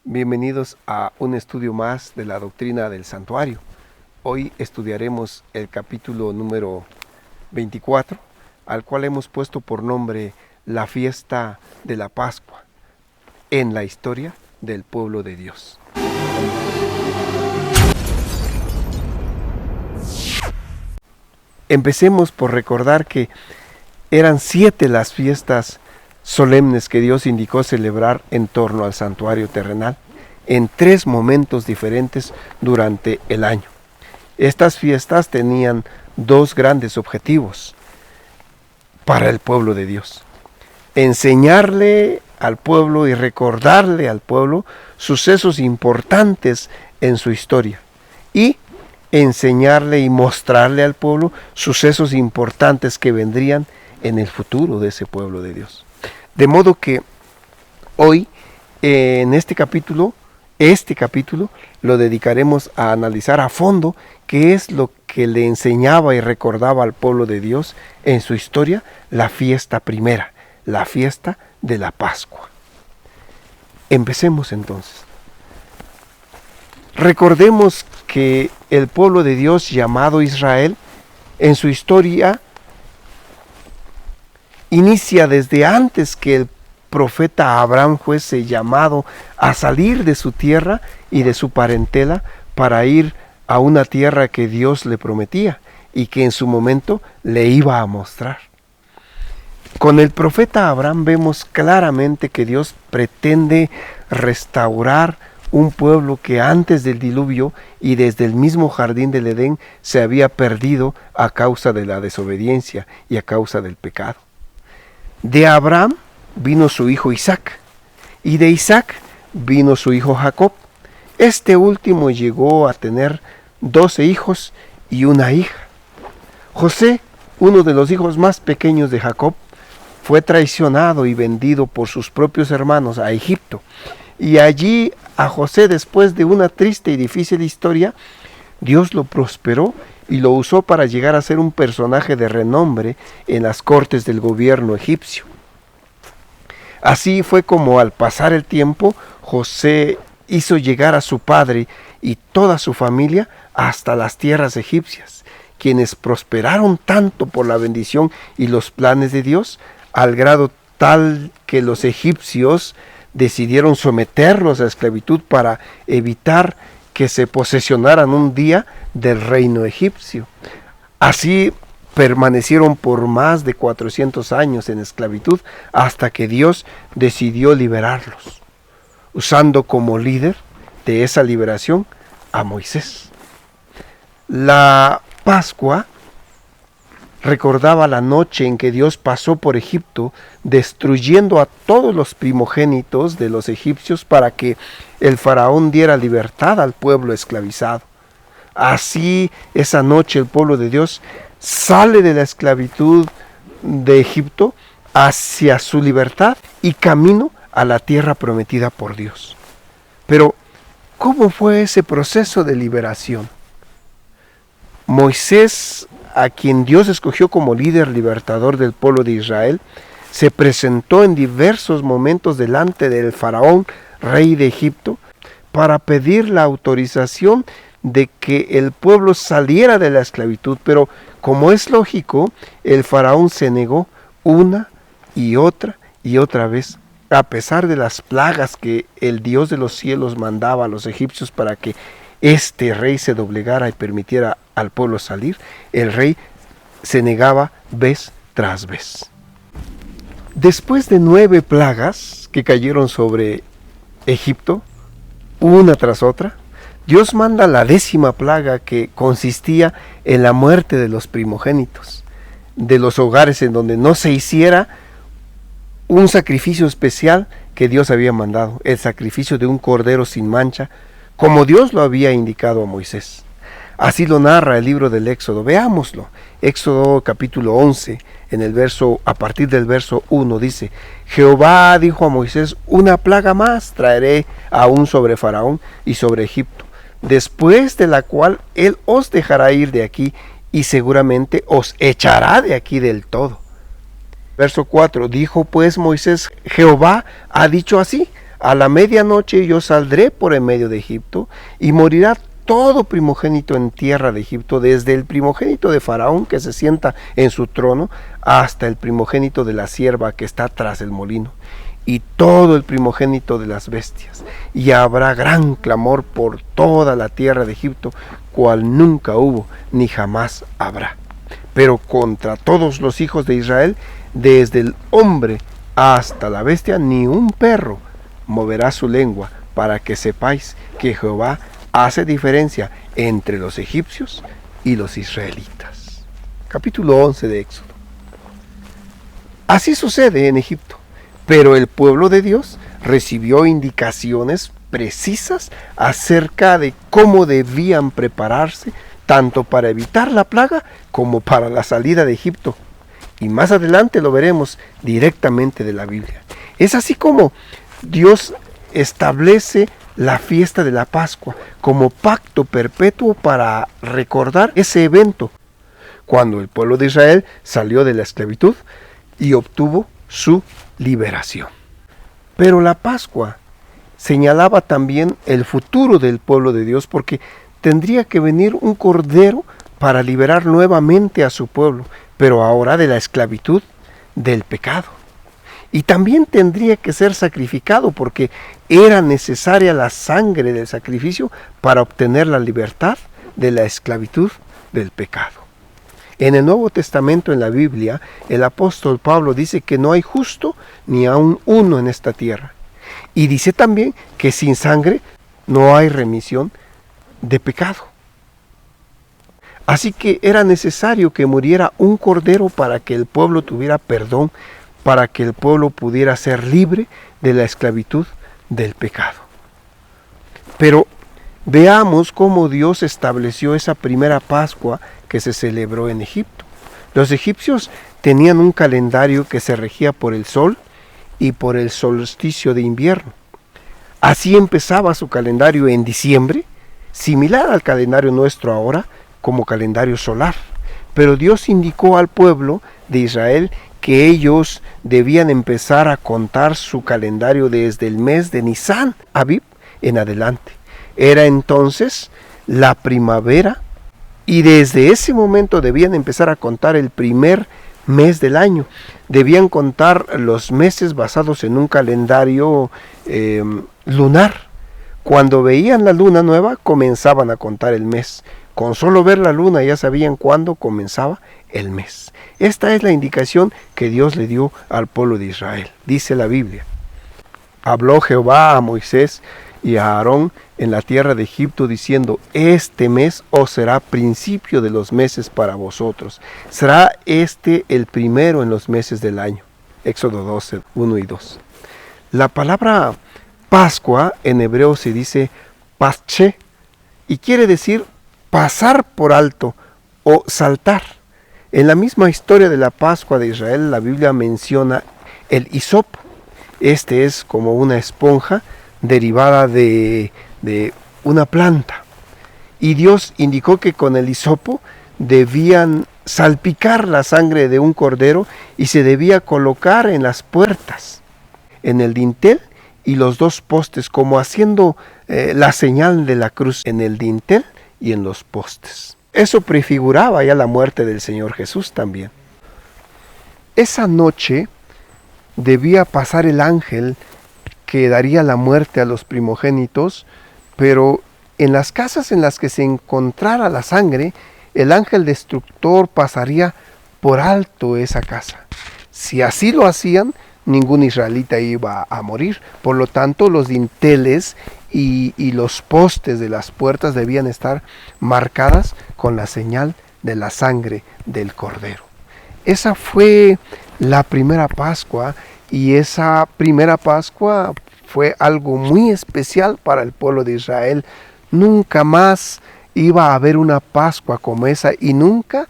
Bienvenidos a un estudio más de la doctrina del santuario. Hoy estudiaremos el capítulo número 24, al cual hemos puesto por nombre la fiesta de la Pascua en la historia del pueblo de Dios. Empecemos por recordar que eran 7 las fiestas solemnes que Dios indicó celebrar en torno al santuario terrenal, en 3 momentos diferentes durante el año. Estas fiestas tenían 2 grandes objetivos para el pueblo de Dios: enseñarle al pueblo y recordarle al pueblo sucesos importantes en su historia, y enseñarle y mostrarle al pueblo sucesos importantes que vendrían en el futuro de ese pueblo de Dios. De modo que hoy, en este capítulo lo dedicaremos a analizar a fondo qué es lo que le enseñaba y recordaba al pueblo de Dios en su historia la fiesta primera, la fiesta de la Pascua. Empecemos entonces. Recordemos que el pueblo de Dios llamado Israel, en su historia, inicia desde antes que el profeta Abraham fuese llamado a salir de su tierra y de su parentela para ir a una tierra que Dios le prometía y que en su momento le iba a mostrar. Con el profeta Abraham vemos claramente que Dios pretende restaurar un pueblo que antes del diluvio y desde el mismo jardín del Edén se había perdido a causa de la desobediencia y a causa del pecado. De Abraham vino su hijo Isaac, y de Isaac vino su hijo Jacob. Este último llegó a tener 12 hijos y una hija. José, uno de los hijos más pequeños de Jacob, fue traicionado y vendido por sus propios hermanos a Egipto. Y allí a José, después de una triste y difícil historia, Dios lo prosperó y lo usó para llegar a ser un personaje de renombre en las cortes del gobierno egipcio. Así fue como, al pasar el tiempo, José hizo llegar a su padre y toda su familia hasta las tierras egipcias, quienes prosperaron tanto por la bendición y los planes de Dios, al grado tal que los egipcios decidieron someterlos a esclavitud para evitar que se posesionaran un día del reino egipcio. Así permanecieron por más de 400 años en esclavitud hasta que Dios decidió liberarlos, usando como líder de esa liberación a Moisés. La Pascua recordaba la noche en que Dios pasó por Egipto, destruyendo a todos los primogénitos de los egipcios para que el faraón diera libertad al pueblo esclavizado. Así, esa noche el pueblo de Dios sale de la esclavitud de Egipto hacia su libertad y camino a la tierra prometida por Dios. Pero, ¿cómo fue ese proceso de liberación? Moisés, a quien Dios escogió como líder libertador del pueblo de Israel, se presentó en diversos momentos delante del faraón, rey de Egipto, para pedir la autorización de que el pueblo saliera de la esclavitud, pero como es lógico, el faraón se negó una y otra vez, a pesar de las plagas que el Dios de los cielos mandaba a los egipcios para que este rey se doblegara y permitiera al pueblo salir. El rey se negaba vez tras vez. Después de 9 plagas que cayeron sobre Egipto, una tras otra, Dios manda la 10ª plaga, que consistía en la muerte de los primogénitos, de los hogares en donde no se hiciera un sacrificio especial que Dios había mandado, el sacrificio de un cordero sin mancha, como Dios lo había indicado a Moisés. Así lo narra el libro del Éxodo. Veámoslo. Éxodo capítulo 11, a partir del verso 1 dice: Jehová dijo a Moisés: una plaga más traeré aún sobre Faraón y sobre Egipto, después de la cual él os dejará ir de aquí y seguramente os echará de aquí del todo. Verso 4, dijo pues Moisés: Jehová ha dicho así: a la medianoche yo saldré por en medio de Egipto, y morirá todo primogénito en tierra de Egipto, desde el primogénito de Faraón que se sienta en su trono, hasta el primogénito de la sierva que está tras el molino, y todo el primogénito de las bestias. Y habrá gran clamor por toda la tierra de Egipto, cual nunca hubo ni jamás habrá. Pero contra todos los hijos de Israel, desde el hombre hasta la bestia, ni un perro moverá su lengua, para que sepáis que Jehová hace diferencia entre los egipcios y los israelitas. Capítulo 11 de Éxodo. Así sucede en Egipto, pero el pueblo de Dios recibió indicaciones precisas acerca de cómo debían prepararse, tanto para evitar la plaga como para la salida de Egipto. Y más adelante lo veremos directamente de la Biblia. Es así como Dios establece la fiesta de la Pascua como pacto perpetuo para recordar ese evento, cuando el pueblo de Israel salió de la esclavitud y obtuvo su liberación. Pero la Pascua señalaba también el futuro del pueblo de Dios, porque tendría que venir un cordero para liberar nuevamente a su pueblo, pero ahora de la esclavitud del pecado. Y también tendría que ser sacrificado, porque era necesaria la sangre del sacrificio para obtener la libertad de la esclavitud del pecado. En el Nuevo Testamento, en la Biblia, el apóstol Pablo dice que no hay justo ni aun uno en esta tierra. Y dice también que sin sangre no hay remisión de pecado. Así que era necesario que muriera un cordero para que el pueblo tuviera perdón, para que el pueblo pudiera ser libre de la esclavitud del pecado. Pero veamos cómo Dios estableció esa primera Pascua que se celebró en Egipto. Los egipcios tenían un calendario que se regía por el sol y por el solsticio de invierno. Así empezaba su calendario en diciembre, similar al calendario nuestro ahora como calendario solar. Pero Dios indicó al pueblo de Israel que ellos debían empezar a contar su calendario desde el mes de Nisan, Abib, en adelante. Era entonces la primavera, y desde ese momento debían empezar a contar el primer mes del año. Debían contar los meses basados en un calendario lunar. Cuando veían la luna nueva, comenzaban a contar el mes. Con solo ver la luna ya sabían cuándo comenzaba el mes. Esta es la indicación que Dios le dio al pueblo de Israel. Dice la Biblia: habló Jehová a Moisés y a Aarón en la tierra de Egipto, diciendo: este mes os será principio de los meses para vosotros. Será este el primero en los meses del año. Éxodo 12, 1 y 2. La palabra Pascua en hebreo se dice pasche, y quiere decir pasar por alto o saltar. En la misma historia de la Pascua de Israel, la Biblia menciona el hisopo. Este es como una esponja derivada de una planta. Y Dios indicó que con el hisopo debían salpicar la sangre de un cordero y se debía colocar en las puertas, en el dintel y los dos postes, como haciendo la señal de la cruz en el dintel y en los postes. Eso prefiguraba ya la muerte del Señor Jesús también. Esa noche debía pasar el ángel que daría la muerte a los primogénitos, pero en las casas en las que se encontrara la sangre, el ángel destructor pasaría por alto esa casa. Si así lo hacían, ningún israelita iba a morir. Por lo tanto, los dinteles y los postes de las puertas debían estar marcadas con la señal de la sangre del cordero. Esa fue la primera Pascua, y esa primera Pascua fue algo muy especial para el pueblo de Israel. Nunca más iba a haber una Pascua como esa, y nunca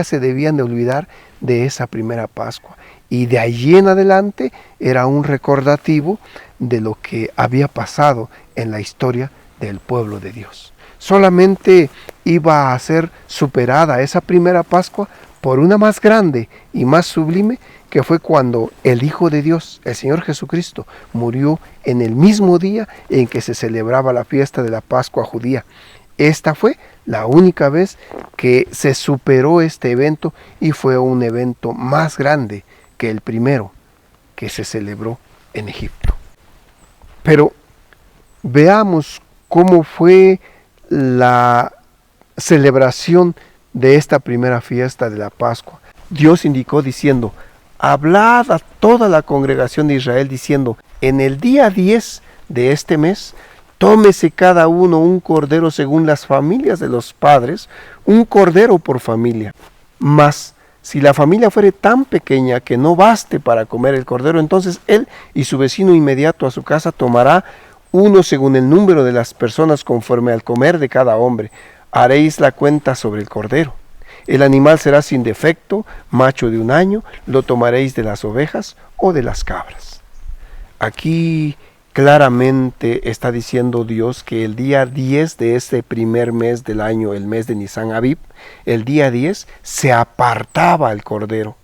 se debían de olvidar de esa primera Pascua. Y de allí en adelante era un recordativo de lo que había pasado en la historia del pueblo de Dios. Solamente iba a ser superada esa primera Pascua por una más grande y más sublime, que fue cuando el Hijo de Dios, el Señor Jesucristo, murió en el mismo día en que se celebraba la fiesta de la Pascua judía. Esta fue la única vez que se superó este evento y fue un evento más grande que el primero que se celebró en Egipto. Pero veamos cómo fue la celebración de esta primera fiesta de la Pascua. Dios indicó diciendo: hablad a toda la congregación de Israel diciendo: en el día 10 de este mes, tómese cada uno un cordero según las familias de los padres, un cordero por familia. Mas si la familia fuere tan pequeña que no baste para comer el cordero, entonces él y su vecino inmediato a su casa tomará uno según el número de las personas conforme al comer de cada hombre. Haréis la cuenta sobre el cordero. El animal será sin defecto, macho de 1 año, lo tomaréis de las ovejas o de las cabras. Aquí claramente está diciendo Dios que el día 10 de este primer mes del año, el mes de Nisan Abib, el día 10 se apartaba el cordero.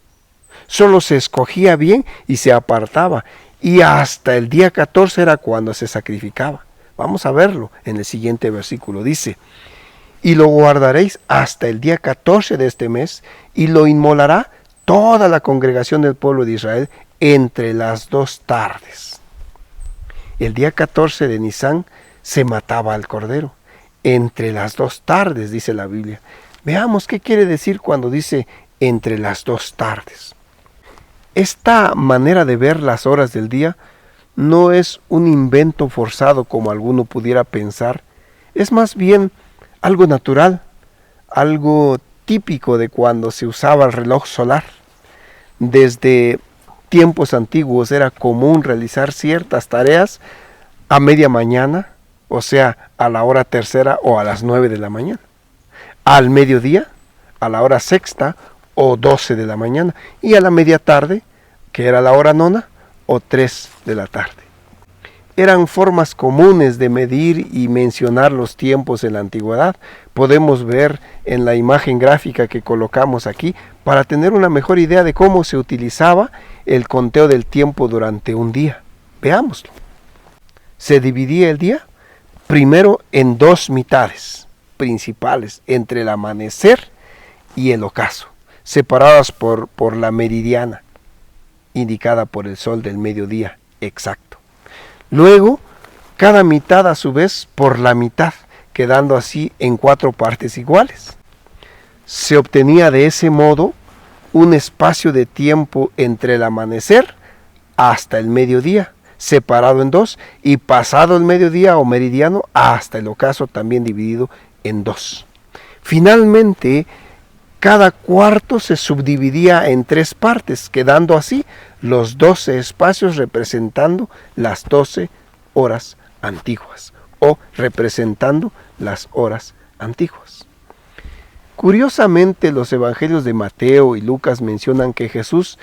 Solo se escogía bien y se apartaba. Y hasta el día 14 era cuando se sacrificaba. Vamos a verlo en el siguiente versículo. Dice: y lo guardaréis hasta el día 14 de este mes, y lo inmolará toda la congregación del pueblo de Israel entre las 2 tardes. El día 14 de Nisán se mataba al cordero. Entre las 2 tardes, dice la Biblia. Veamos qué quiere decir cuando dice entre las 2 tardes. Esta manera de ver las horas del día no es un invento forzado como alguno pudiera pensar. Es más bien algo natural, algo típico de cuando se usaba el reloj solar. Desde tiempos antiguos era común realizar ciertas tareas a media mañana, o sea, a la hora tercera o a las 9 de la mañana. Al mediodía, a la hora sexta o 12 de la mañana. Y a la media tarde, que era la hora nona, o 3 de la tarde. Eran formas comunes de medir y mencionar los tiempos en la antigüedad. Podemos ver en la imagen gráfica que colocamos aquí para tener una mejor idea de cómo se utilizaba el conteo del tiempo durante un día. Veámoslo. Se dividía el día primero en 2 mitades principales, entre el amanecer y el ocaso, separadas por la meridiana, indicada por el sol del mediodía exacto. Luego, cada mitad a su vez por la mitad, quedando así en 4 partes iguales. Se obtenía de ese modo un espacio de tiempo entre el amanecer hasta el mediodía, separado en 2, y pasado el mediodía o meridiano hasta el ocaso, también dividido en 2. Finalmente, cada cuarto se subdividía en 3 partes, quedando así los 12 espacios representando las 12 horas antiguas, o representando las horas antiguas. Curiosamente, los evangelios de Mateo y Lucas mencionan que Jesús,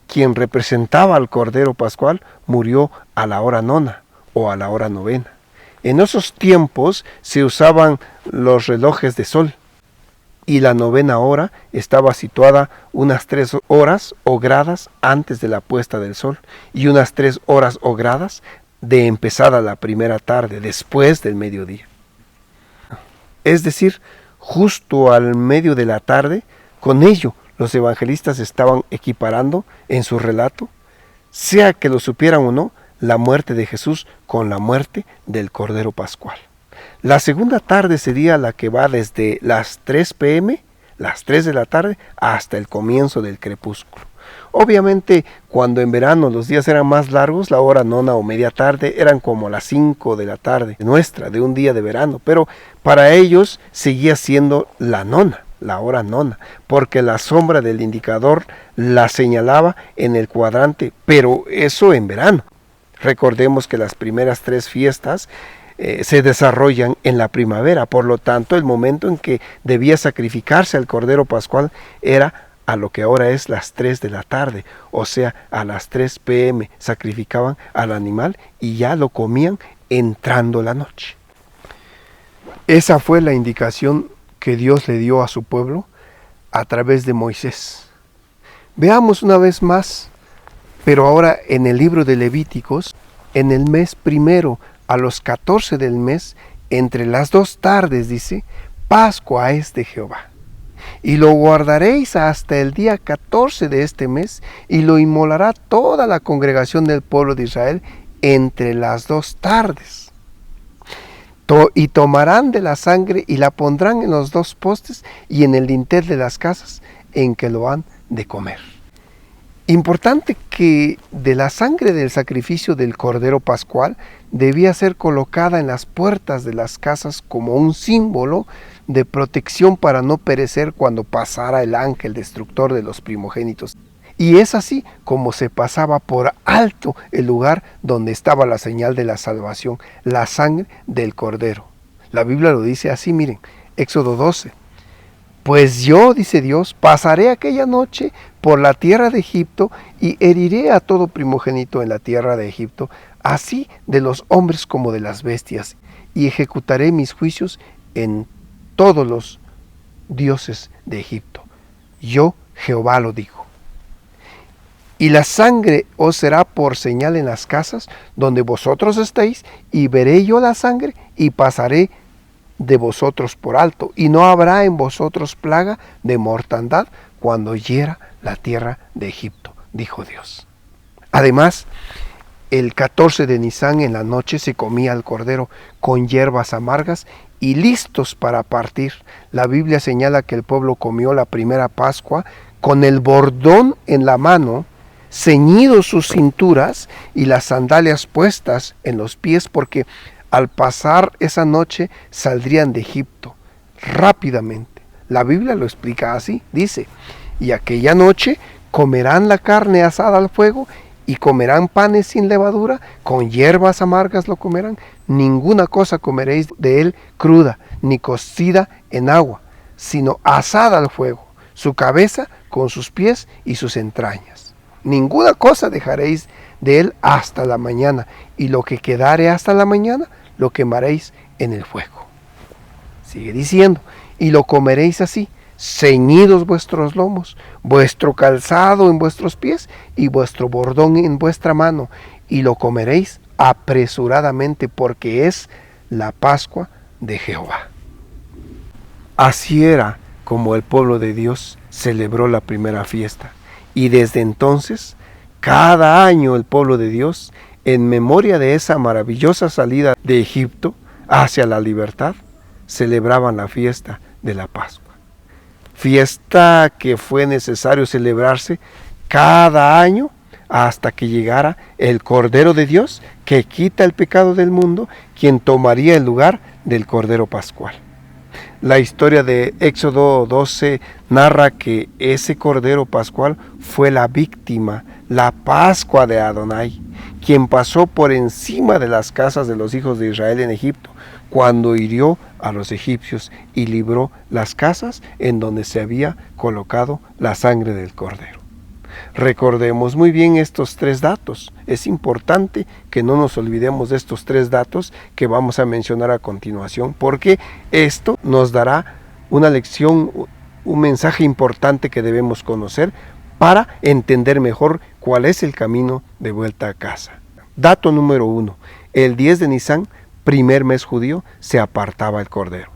quien representaba al Cordero Pascual, murió a la hora nona o a la hora novena. En esos tiempos se usaban los relojes de sol, y la novena hora estaba situada unas 3 horas o gradas antes de la puesta del sol, y unas 3 horas o gradas de empezada la primera tarde, después del mediodía. Es decir, justo al medio de la tarde. Con ello, los evangelistas estaban equiparando en su relato, sea que lo supieran o no, la muerte de Jesús con la muerte del Cordero Pascual. La segunda tarde sería la que va desde las 3 p.m., las 3 de la tarde, hasta el comienzo del crepúsculo. Obviamente, cuando en verano los días eran más largos, la hora nona o media tarde eran como las 5 de la tarde nuestra, de un día de verano, pero para ellos seguía siendo la nona, la hora nona, porque la sombra del indicador la señalaba en el cuadrante, pero eso en verano. Recordemos que las primeras 3 fiestas se desarrollan en la primavera, por lo tanto el momento en que debía sacrificarse al Cordero Pascual era a lo que ahora es las 3 de la tarde, o sea, a las 3 p.m. sacrificaban al animal y ya lo comían entrando la noche. Esa fue la indicación que Dios le dio a su pueblo a través de Moisés. Veamos una vez más Pero ahora en el libro de Levíticos, en el mes primero, a los 14 del mes, entre las 2 tardes, dice, Pascua es de Jehová. Y lo guardaréis hasta el día 14 de este mes, y lo inmolará toda la congregación del pueblo de Israel entre las 2 tardes. Y tomarán de la sangre y la pondrán en los 2 postes y en el dintel de las casas en que lo han de comer. Importante que de la sangre del sacrificio del Cordero Pascual debía ser colocada en las puertas de las casas como un símbolo de protección para no perecer cuando pasara el ángel destructor de los primogénitos. Y es así como se pasaba por alto el lugar donde estaba la señal de la salvación, la sangre del Cordero. La Biblia lo dice así, miren, Éxodo 12. Pues yo, dice Dios, pasaré aquella noche por la tierra de Egipto y heriré a todo primogénito en la tierra de Egipto, así de los hombres como de las bestias, y ejecutaré mis juicios en todos los dioses de Egipto. Yo, Jehová, lo digo. Y la sangre os será por señal en las casas donde vosotros estéis, y veré yo la sangre y pasaré de vosotros por alto, y no habrá en vosotros plaga de mortandad cuando hiera la tierra de Egipto, dijo Dios. Además, el 14 de Nisán en la noche se comía el cordero con hierbas amargas y listos para partir. La Biblia señala que el pueblo comió la primera Pascua con el bordón en la mano, ceñidos sus cinturas y las sandalias puestas en los pies, porque al pasar esa noche saldrían de Egipto rápidamente. La Biblia lo explica así, dice, y aquella noche comerán la carne asada al fuego y comerán panes sin levadura, con hierbas amargas lo comerán, ninguna cosa comeréis de él cruda, ni cocida en agua, sino asada al fuego, su cabeza con sus pies y sus entrañas. Ninguna cosa dejaréis de él hasta la mañana, y lo que quedare hasta la mañana lo quemaréis en el fuego. Sigue diciendo, y lo comeréis así, ceñidos vuestros lomos, vuestro calzado en vuestros pies y vuestro bordón en vuestra mano, y lo comeréis apresuradamente, porque es la Pascua de Jehová. Así era como el pueblo de Dios celebró la primera fiesta, y desde entonces, cada año el pueblo de Dios, en memoria de esa maravillosa salida de Egipto hacia la libertad, celebraban la fiesta de la Pascua. Fiesta que fue necesario celebrarse cada año hasta que llegara el Cordero de Dios que quita el pecado del mundo, quien tomaría el lugar del Cordero Pascual. La historia de Éxodo 12 narra que ese Cordero Pascual fue la víctima, la Pascua de Adonai, quien pasó por encima de las casas de los hijos de Israel en Egipto, cuando hirió a los egipcios y libró las casas en donde se había colocado la sangre del Cordero. Recordemos muy bien estos 3 datos. Es importante que no nos olvidemos de estos 3 datos que vamos a mencionar a continuación, porque esto nos dará una lección, un mensaje importante que debemos conocer para entender mejor cuál es el camino de vuelta a casa. Dato número 1. El 10 de Nisán, primer mes judío, se apartaba el Cordero.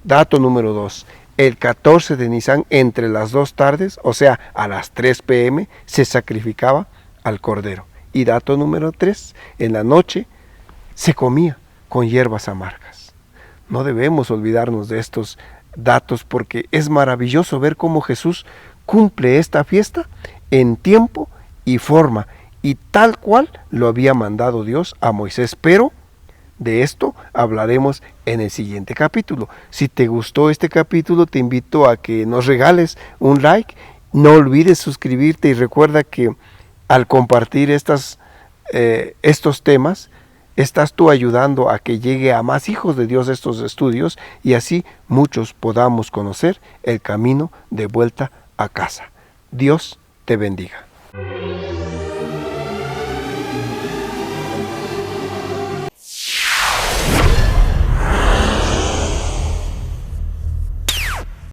Dato número 2. El 14 de Nisán, entre las 2 tardes, o sea, a las 3 p.m., se sacrificaba al Cordero. Y dato número 3, en la noche se comía con hierbas amargas. No debemos olvidarnos de estos datos, porque es maravilloso ver cómo Jesús cumple esta fiesta en tiempo y forma, y tal cual lo había mandado Dios a Moisés. Pero de esto hablaremos en el siguiente capítulo. Si te gustó este capítulo, te invito a que nos regales un like. No olvides suscribirte y recuerda que al compartir estos temas, estás tú ayudando a que llegue a más hijos de Dios estos estudios, y así muchos podamos conocer el camino de vuelta a casa. Dios te bendiga.